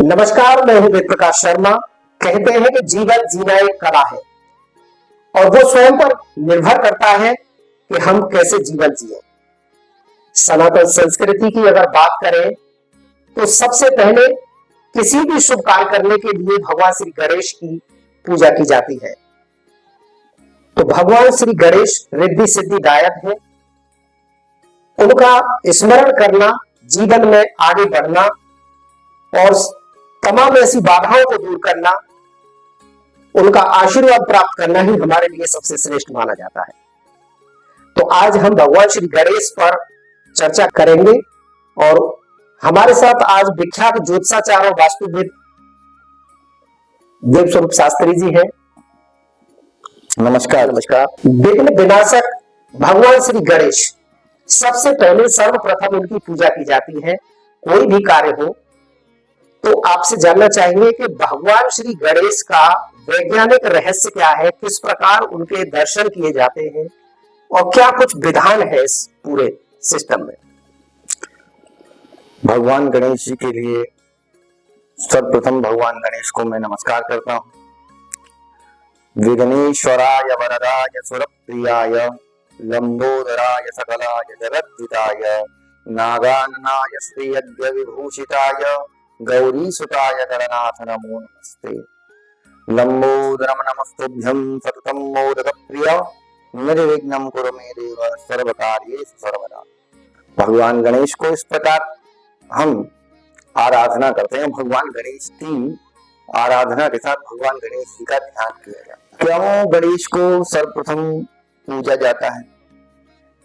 नमस्कार, मैं हूं वेद प्रकाश शर्मा। कहते हैं कि जीवन जीना एक कला है और वो स्वयं पर निर्भर करता है कि हम कैसे जीवन जिए। सनातन संस्कृति की अगर बात करें तो सबसे पहले किसी भी शुभ कार्य करने के लिए भगवान श्री गणेश की पूजा की जाती है। तो भगवान श्री गणेश रिद्धि सिद्धिदायक है। उनका स्मरण करना, जीवन में आगे बढ़ना और तमाम ऐसी बाधाओं को दूर करना, उनका आशीर्वाद प्राप्त करना ही हमारे लिए सबसे श्रेष्ठ माना जाता है। तो आज हम भगवान श्री गणेश पर चर्चा करेंगे और हमारे साथ आज विख्यात ज्योतिषाचार्य और वास्तुविद देव स्वरूप शास्त्री जी हैं। नमस्कार। विघ्न विनाशक भगवान श्री गणेश, सबसे पहले सर्वप्रथम उनकी पूजा की जाती है। कोई भी कार्य हो तो आपसे जानना चाहेंगे कि भगवान श्री गणेश का वैज्ञानिक रहस्य क्या है, किस प्रकार उनके दर्शन किए जाते हैं और क्या कुछ विधान है इस पूरे सिस्टम में। भगवान गणेश जी के लिए सर्वप्रथम भगवान गणेश को मैं नमस्कार करता हूँ। विघ्नेश्वराय वरदाय सुरप्रियाय लंबोदराय सकलाय जगद्धिताय नागाननाय श्रीयज्ञ विभूषिताय गौरीसुताय गणनाथ नमो नमस्ते। लंबोदरम नमस्तुभ्यं सततं मोदकप्रिय निर्विघ्नं कुरु मे देव सर्वकार्येषु सर्वदा। भगवान गणेश को इस प्रकार हम आराधना करते हैं। भगवान गणेश की आराधना के साथ भगवान गणेश जी का ध्यान किया जाता है। क्यों गणेश को सर्वप्रथम पूजा जाता है?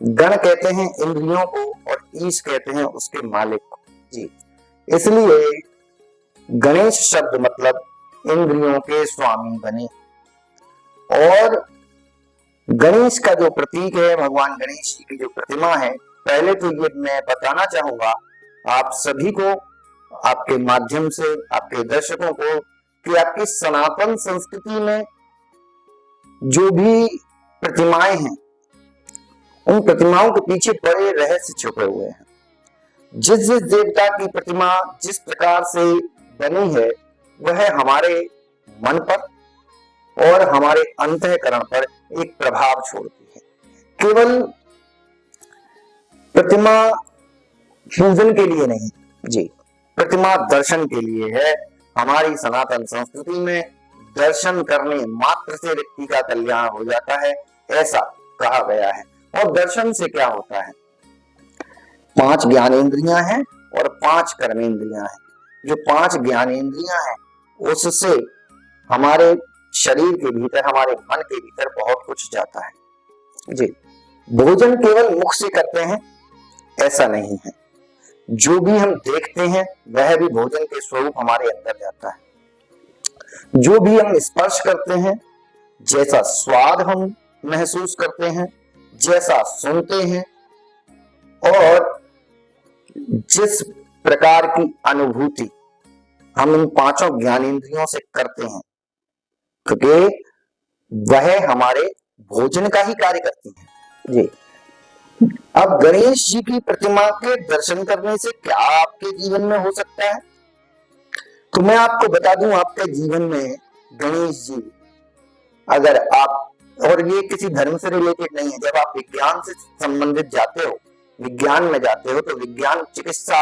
गण कहते हैं इंद्रियों को और ईश कहते हैं उसके मालिक को जी। इसलिए गणेश शब्द मतलब इंद्रियों के स्वामी बने। और गणेश का जो प्रतीक है, भगवान गणेश जी की जो प्रतिमा है, पहले तो ये मैं बताना चाहूंगा आप सभी को, आपके माध्यम से आपके दर्शकों को, कि आपकी सनातन संस्कृति में जो भी प्रतिमाएं हैं, उन प्रतिमाओं के पीछे बड़े रहस्य छुपे हुए हैं। जिस जिस देवता की प्रतिमा जिस प्रकार से बनी है, वह हमारे मन पर और हमारे अंतःकरण पर एक प्रभाव छोड़ती है। केवल प्रतिमा पूजन के लिए नहीं जी, प्रतिमा दर्शन के लिए है। हमारी सनातन संस्कृति में दर्शन करने मात्र से व्यक्ति का कल्याण हो जाता है, ऐसा कहा गया है। और दर्शन से क्या होता है? 5 ज्ञानेंद्रियां हैं और 5 कर्मेंद्रियां हैं। जो 5 ज्ञानेंद्रियां हैं उससे हमारे शरीर के भीतर, हमारे मन के भीतर बहुत कुछ जाता है जी। भोजन केवल मुख से करते हैं ऐसा नहीं है। जो भी हम देखते हैं वह भी भोजन के स्वरूप हमारे अंदर जाता है। जो भी हम स्पर्श करते हैं, जैसा स्वाद हम महसूस करते हैं, जैसा सुनते हैं और जिस प्रकार की अनुभूति हम इन 5 ज्ञानेंद्रियों से करते हैं, क्योंकि वह हमारे भोजन का ही कार्य करती है जी। अब गणेश जी की प्रतिमा के दर्शन करने से क्या आपके जीवन में हो सकता है? तो मैं आपको बता दूं, आपके जीवन में गणेश जी, अगर आप, और ये किसी धर्म से रिलेटेड नहीं है, जब आप विज्ञान से संबंधित जाते हो, विज्ञान में जाते हो, तो विज्ञान चिकित्सा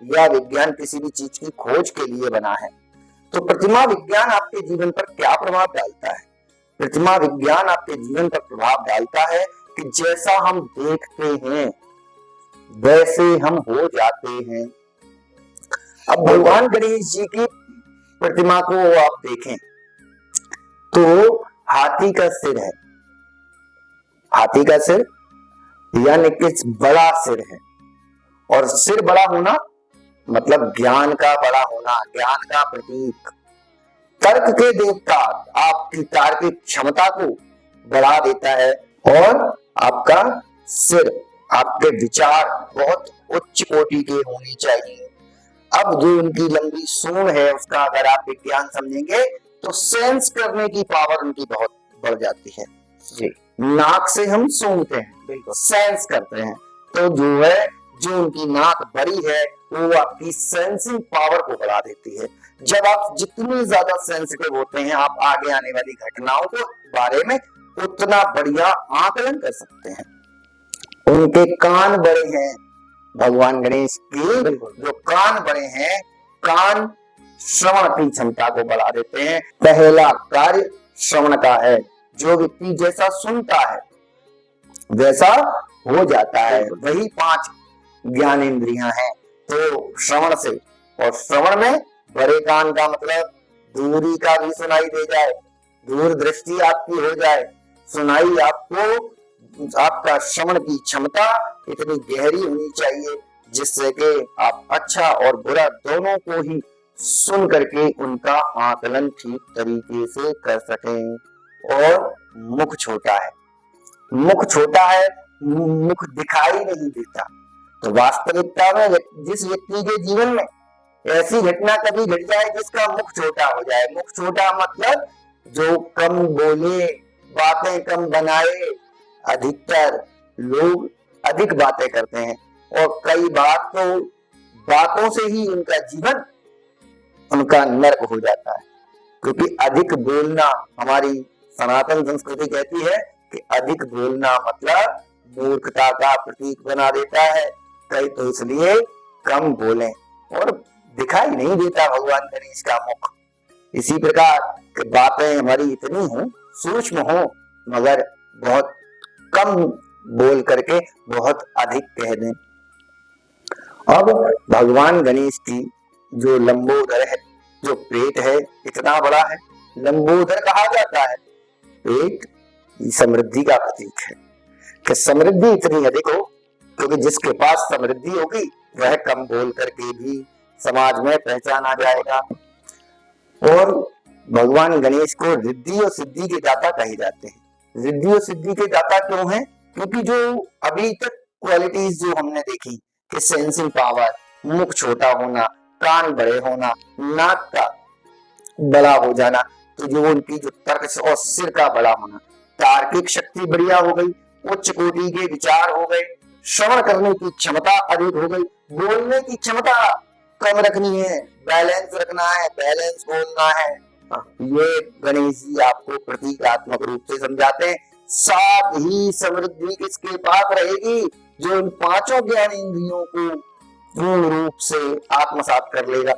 या विज्ञान किसी भी चीज की खोज के लिए बना है। तो प्रतिमा विज्ञान आपके जीवन पर क्या प्रभाव डालता है? प्रतिमा विज्ञान आपके जीवन पर प्रभाव डालता है कि जैसा हम देखते हैं वैसे हम हो जाते हैं। अब भगवान गणेश जी की प्रतिमा को आप देखें तो हाथी का सिर है। हाथी का सिर यानी कि बड़ा सिर है। और सिर बड़ा होना मतलब ज्ञान का बड़ा होना, ज्ञान का प्रतीक। तर्क के देवता आपकी तार्किक क्षमता को बढ़ा देता है और आपका सिर, आपके विचार बहुत उच्च कोटि के होने चाहिए। अब जो उनकी लंबी सूंड है, उसका अगर आप विज्ञान समझेंगे तो सेंस करने की पावर उनकी बहुत बढ़ जाती है जी। नाक से हम सूंघते हैं, बिल्कुल सेंस करते हैं, तो जो है जो उनकी नाक बड़ी है वो आपकी सेंसिंग पावर को बढ़ा देती है। जब आप जितनी ज्यादा सेंसिटिव होते हैं, आप आगे आने वाली घटनाओं के बारे में उतना बढ़िया आकलन कर सकते हैं। उनके कान बड़े हैं, भगवान गणेश के जो कान बड़े हैं, कान श्रवण की क्षमता को बढ़ा देते हैं। पहला कार्य श्रवण का है। जो व्यक्ति जैसा सुनता है वैसा हो जाता है। वही 5 ज्ञानेंद्रियां हैं। तो श्रवण से, और श्रवण में बड़े कान का मतलब दूरी का भी सुनाई दे जाए, दूर दृष्टि आपकी हो जाए, सुनाई आपको, आपका श्रवण की क्षमता इतनी गहरी होनी चाहिए जिससे कि आप अच्छा और बुरा दोनों को ही सुन करके उनका आकलन ठीक तरीके से कर सकें। और मुख छोटा है, मुख छोटा है, मुख दिखाई नहीं देता। तो वास्तविकता में जिस व्यक्ति के जीवन में ऐसी घटना कभी घट जाए जिसका मुख छोटा हो जाए, मुख छोटा मतलब जो कम बोले, बातें कम बनाए, अधिकतर लोग अधिक बातें करते हैं और कई बार तो बातों से ही उनका जीवन, उनका नर्क हो जाता है। क्योंकि अधिक बोलना, हमारी सनातन संस्कृति कहती है कि अधिक बोलना मतलब मूर्खता का प्रतीक बना देता है। कई तो इसलिए कम बोलें, और दिखाई नहीं देता भगवान गणेश का मुख। इसी प्रकार कि बातें हमारी इतनी हो, सूक्ष्म हो, मगर बहुत कम बोल करके बहुत अधिक कह दें। अब भगवान गणेश की जो लंबोदर है, जो पेट है, इतना बड़ा है, लंबोदर कहा जाता है। पेट समृद्धि का प्रतीक है कि समृद्धि इतनी अधिक हो, क्योंकि जिसके पास समृद्धि होगी वह कम बोल करके भी समाज में पहचाना जाएगा। और भगवान गणेश को रिद्धि और सिद्धि के दाता कहे जाते हैं। रिद्धि और सिद्धि के दाता क्यों हैं? क्योंकि जो अभी तक क्वालिटीज जो हमने देखी कि सेंसिंग पावर, मुख छोटा होना, कान बड़े होना, नाक का बड़ा हो जाना, तो जो उनकी जो तर्क और सिर का बड़ा होना, तार्किक शक्ति बढ़िया हो गई, उच्च कोटि के विचार हो गए, श्रवण करने की क्षमता अधिक हो गई, बोलने की क्षमता कम रखनी है, बैलेंस रखना है, बैलेंस बोलना है। ये गणेश जी आपको प्रतीकात्मक रूप से समझाते हैं। साथ ही समृद्धि किसके पास रहेगी? जो इन 5 ज्ञानेंद्रियों को पूर्ण रूप से आत्मसात कर लेगा।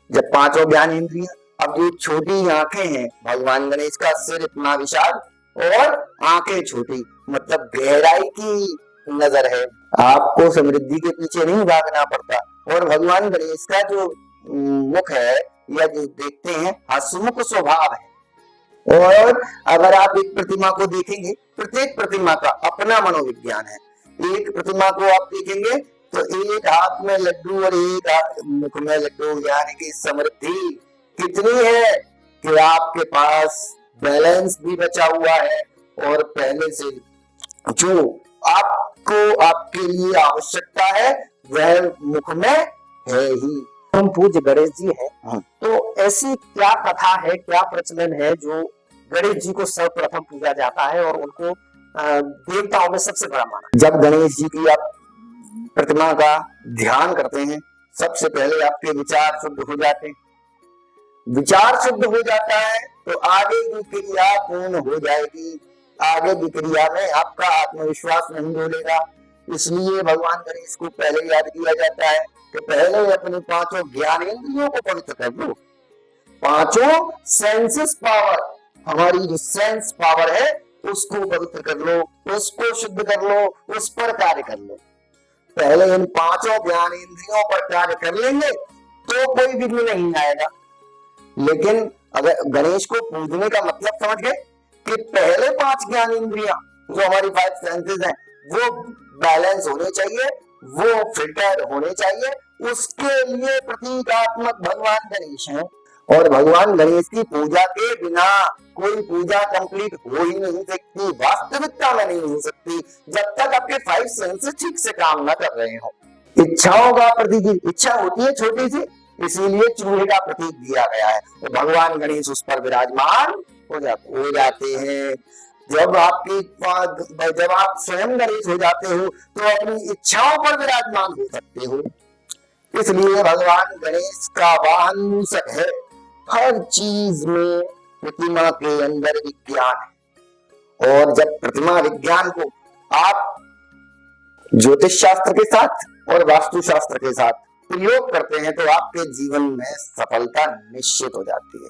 जब 5 ज्ञानेंद्रियां, अब जो छोटी आंखें हैं, भगवान गणेश का सिर इतना विशाल और आंखें छोटी, मतलब गहराई की नजर है। आपको समृद्धि के पीछे नहीं भागना पड़ता। और भगवान गणेश का जो मुख है, या जो देखते हैं, हंसमुख स्वभाव है। और अगर आप एक प्रतिमा को देखेंगे, प्रत्येक प्रतिमा का अपना मनोविज्ञान है। एक प्रतिमा को आप देखेंगे तो एक हाथ में लड्डू और एक मुख में लड्डू, यानी कि समृद्धि कितनी है कि आपके पास बैलेंस भी बचा हुआ है और पहले से जो आपको, आपके लिए आवश्यकता है वह मुख में है ही। हम पूज्य गणेश जी हैं, तो ऐसी क्या कथा है, क्या प्रचलन है जो गणेश जी को सर्वप्रथम पूजा जाता है और उनको देवताओं में सबसे बड़ा माना? जब गणेश जी की आप प्रतिमा का ध्यान करते हैं, सबसे पहले आपके विचार शुद्ध हो जाते हैं। विचार शुद्ध हो जाता है तो आगे की क्रिया पूर्ण हो जाएगी। आगे की क्रिया में आपका आत्मविश्वास नहीं डोलेगा। इसलिए भगवान गणेश को पहले याद किया जाता है कि पहले अपने 5 ज्ञानेंद्रियों को पवित्र कर लो। 5 सेंसेस पावर, हमारी जो सेंस पावर है उसको पवित्र कर लो, उसको शुद्ध कर लो, उस पर कार्य कर लो। पहले इन 5 ज्ञानेंद्रियों पर कार्य कर लेंगे तो कोई विघ्न नहीं आएगा। लेकिन अगर गणेश को पूजने का मतलब समझ गए कि पहले 5 ज्ञानेंद्रियां जो हमारी 5 सेंसेस हैं वो बैलेंस होने चाहिए, वो फिल्टर होने चाहिए। उसके लिए प्रतीकात्मक भगवान गणेश हैं। और भगवान गणेश की पूजा के बिना कोई पूजा कंप्लीट हो ही नहीं सकती, वास्तविकता में नहीं हो सकती, जब तक आपके 5 सेंसेस ठीक से काम न कर रहे हो। इच्छाओं का प्रतीक, इच्छा होती है छोटी सी, इसीलिए चूहे का प्रतीक दिया गया है। तो भगवान गणेश उस पर विराजमान हो जाते हैं। जब आप स्वयं गणेश हो जाते हो तो अपनी इच्छाओं पर विराजमान हो सकते हो। इसलिए भगवान गणेश का वाहन मूषक है। हर चीज में प्रतिमा के अंदर विज्ञान है, और जब प्रतिमा विज्ञान को आप ज्योतिष शास्त्र के साथ और वास्तु शास्त्र के साथ प्रयोग करते हैं तो आपके जीवन में सफलता निश्चित हो जाती है।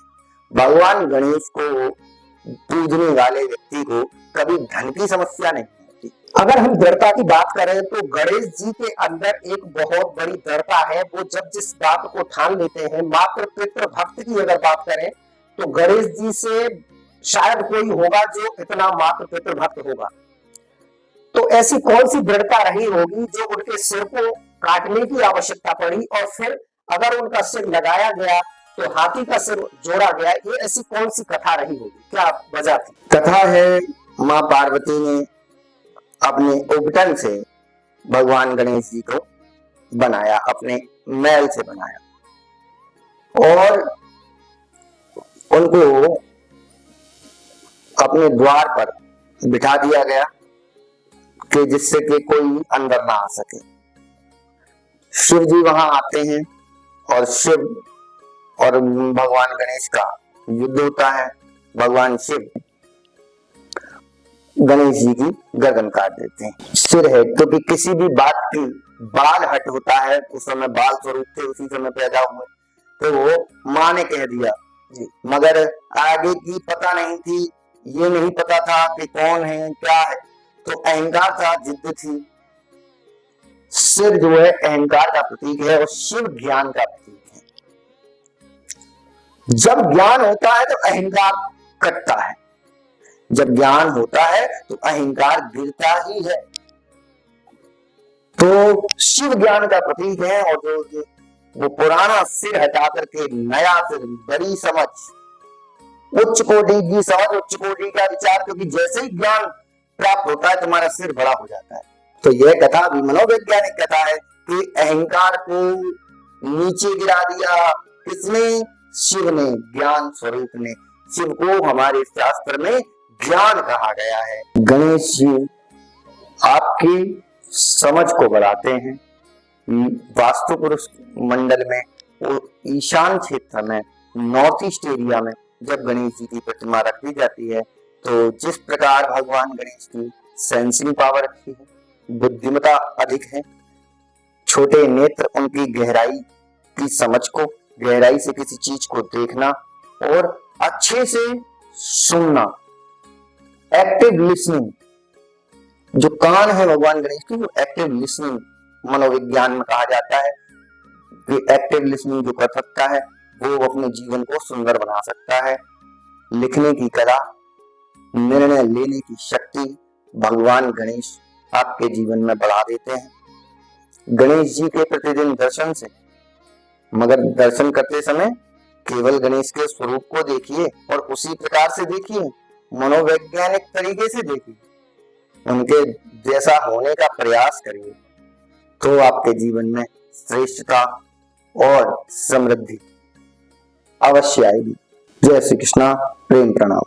भगवान गणेश को पूजने वाले व्यक्ति को कभी धन की समस्या नहीं होती। अगर हम दृढ़ता की बात करें तो गणेश जी के अंदर एक बहुत बड़ी दृढ़ता है। वो जब जिस बात को ठान लेते हैं, मात्र पितृ भक्त की अगर बात करें तो गणेश जी से शायद कोई होगा जो इतना मात्र पितृ भक्त होगा। तो ऐसी कौन सी दृढ़ता रही होगी जो उनके सिर को काटने की आवश्यकता पड़ी और फिर अगर उनका सिर लगाया गया तो हाथी का सिर जोड़ा गया। ये ऐसी कौन सी कथा रही होगी, क्या वजह थी? कथा है, माँ पार्वती ने अपने उबटन से भगवान गणेश जी को बनाया, अपने मैल से बनाया और उनको अपने द्वार पर बिठा दिया गया कि जिससे कि कोई अंदर ना आ सके। शिव जी वहां आते हैं और शिव और भगवान गणेश का युद्ध होता है। भगवान शिव गणेश जी की गर्दन काट देते हैं। सिर है क्योंकि किसी भी बात की बाल हट होता है, उस समय बाल स्वरूप थे, उसी समय पैदा हुए, तो वो माँ ने कह दिया जी, मगर आगे की पता नहीं थी, ये नहीं पता था कि कौन है क्या है, तो अहंकार था, जिद्द थी। सिर जो है अहंकार का प्रतीक है और शिव ज्ञान का प्रतीक है। जब ज्ञान होता है तो अहंकार कटता है, जब ज्ञान होता है तो अहंकार गिरता ही है। तो शिव ज्ञान का प्रतीक है और जो वो पुराना सिर हटा करके नया सिर, बड़ी समझ, उच्च कोटि की समझ, उच्च कोटि का विचार, क्योंकि जैसे ही ज्ञान प्राप्त होता है तुम्हारा सिर बड़ा हो जाता है। तो यह कथा भी मनोवैज्ञानिक कथा है कि अहंकार को नीचे गिरा दिया किसने? शिव ने, ज्ञान स्वरूप ने। शिव को हमारे शास्त्र में ज्ञान कहा गया है। गणेश जी आपकी समझ को बढ़ाते हैं। वास्तु पुरुष मंडल में ईशान क्षेत्र में, नॉर्थ ईस्ट एरिया में जब गणेश जी की प्रतिमा रख दी जाती है तो जिस प्रकार भगवान गणेश की सेंसिंग पावर अच्छी है, बुद्धिमता अधिक है, छोटे नेत्र उनकी गहराई की समझ को, गहराई से किसी चीज को देखना और अच्छे से सुनना, एक्टिव लिसनिंग, जो कान है भगवान गणेश की, वो एक्टिव लिसनिंग मनोविज्ञान में कहा जाता है कि एक्टिव लिसनिंग जो कर सकता है वो अपने जीवन को सुंदर बना सकता है। लिखने की कला, निर्णय लेने की शक्ति भगवान गणेश आपके जीवन में बढ़ा देते हैं। गणेश जी के प्रतिदिन दर्शन से, मगर दर्शन करते समय केवल गणेश के स्वरूप को देखिए और उसी प्रकार से देखिए, मनोवैज्ञानिक तरीके से देखिए, उनके जैसा होने का प्रयास करिए, तो आपके जीवन में श्रेष्ठता और समृद्धि अवश्य आएगी। जय श्री कृष्णा, प्रेम प्रणाम।